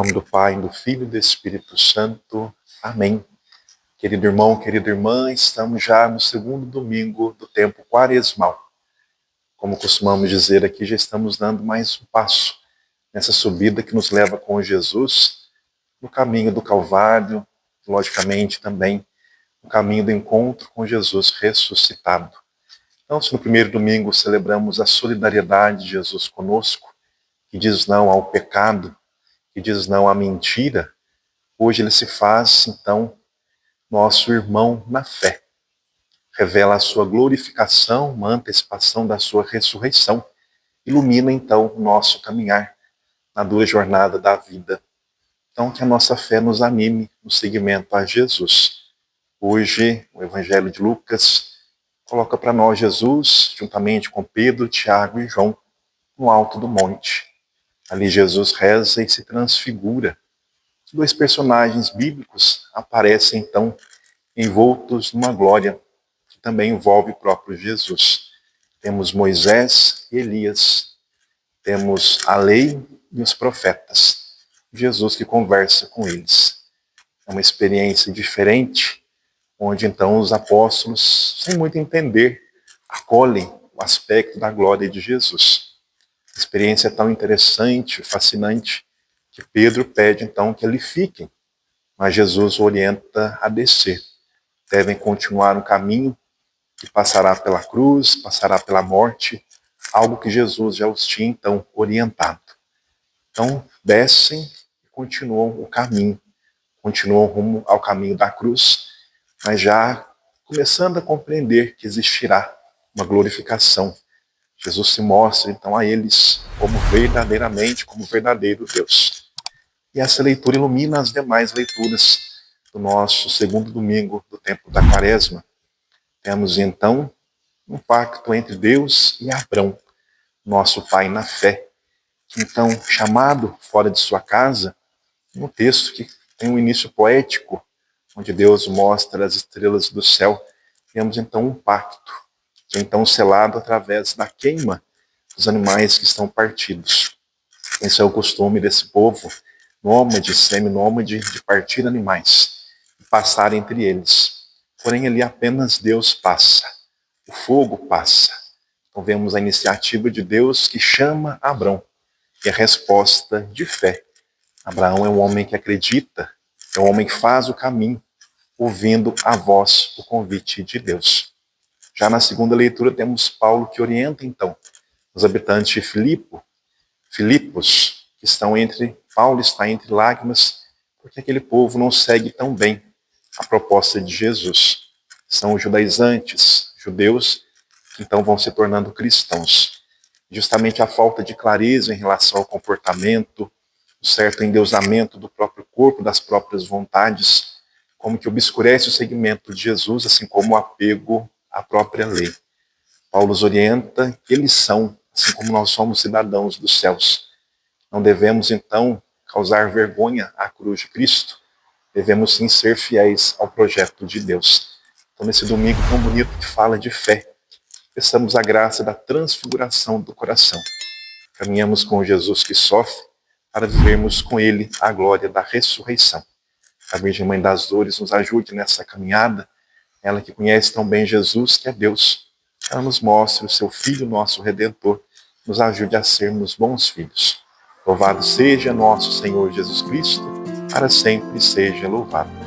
nome do Pai, do Filho e do Espírito Santo. Amém. Querido irmão, querida irmã, estamos já no segundo domingo do tempo quaresmal. Como costumamos dizer aqui, já estamos dando mais um passo nessa subida que nos leva com Jesus no caminho do Calvário, logicamente também no caminho do encontro com Jesus ressuscitado. Então, se no primeiro domingo celebramos a solidariedade de Jesus conosco, que diz não ao pecado, que diz não à mentira, hoje ele se faz, então, nosso irmão na fé. Revela a sua glorificação, uma antecipação da sua ressurreição. Ilumina, então, o nosso caminhar na dura jornada da vida. Então, que a nossa fé nos anime no seguimento a Jesus. Hoje, o Evangelho de Lucas coloca para nós Jesus, juntamente com Pedro, Tiago e João, no alto do monte. Ali Jesus reza e se transfigura. Dois personagens bíblicos aparecem, então, envoltos numa glória que também envolve o próprio Jesus. Temos Moisés e Elias. Temos a lei e os profetas. Jesus que conversa com eles. É uma experiência diferente, onde então os apóstolos, sem muito entender, acolhem o aspecto da glória de Jesus. A experiência é tão interessante, fascinante, que Pedro pede então que ali fiquem, mas Jesus o orienta a descer. Devem continuar um caminho que passará pela cruz, passará pela morte, algo que Jesus já os tinha então orientado. Então descem e continuam o caminho, continuam rumo ao caminho da cruz, mas já começando a compreender que existirá uma glorificação. Jesus se mostra então a eles como verdadeiramente, como verdadeiro Deus. E essa leitura ilumina as demais leituras do nosso segundo domingo do tempo da Quaresma. Temos então um pacto entre Deus e Abrão, nosso pai na fé, que então, chamado fora de sua casa, um texto que tem um início poético, onde Deus mostra as estrelas do céu, temos então um pacto, que é então selado através da queima dos animais que estão partidos. Esse é o costume desse povo, nômade, seminômade, de partir animais e passar entre eles. Porém, ali apenas Deus passa, o fogo passa. Então vemos a iniciativa de Deus que chama Abrão, e a resposta de fé. Abraão é um homem que acredita, é um homem que faz o caminho, ouvindo a voz, o convite de Deus. Já na segunda leitura temos Paulo que orienta então os habitantes de Filipos, que estão Paulo está entre lágrimas, porque aquele povo não segue tão bem a proposta de Jesus. São judaizantes, judeus, que então vão se tornando cristãos. Justamente a falta de clareza em relação ao comportamento, o certo endeusamento do próprio corpo, das próprias vontades, como que obscurece o seguimento de Jesus, assim como o apego à própria lei. Paulo os orienta que eles são, assim como nós somos cidadãos dos céus. Não devemos, então, causar vergonha à cruz de Cristo. Devemos, sim, ser fiéis ao projeto de Deus. Então, nesse domingo tão bonito que fala de fé, peçamos a graça da transfiguração do coração. Caminhamos com Jesus que sofre para vivermos com Ele a glória da ressurreição. A Virgem Mãe das Dores nos ajude nessa caminhada. Ela que conhece tão bem Jesus, que é Deus. Ela nos mostre o seu Filho, nosso Redentor. Nos ajude a sermos bons filhos. Louvado seja nosso Senhor Jesus Cristo, para sempre seja louvado.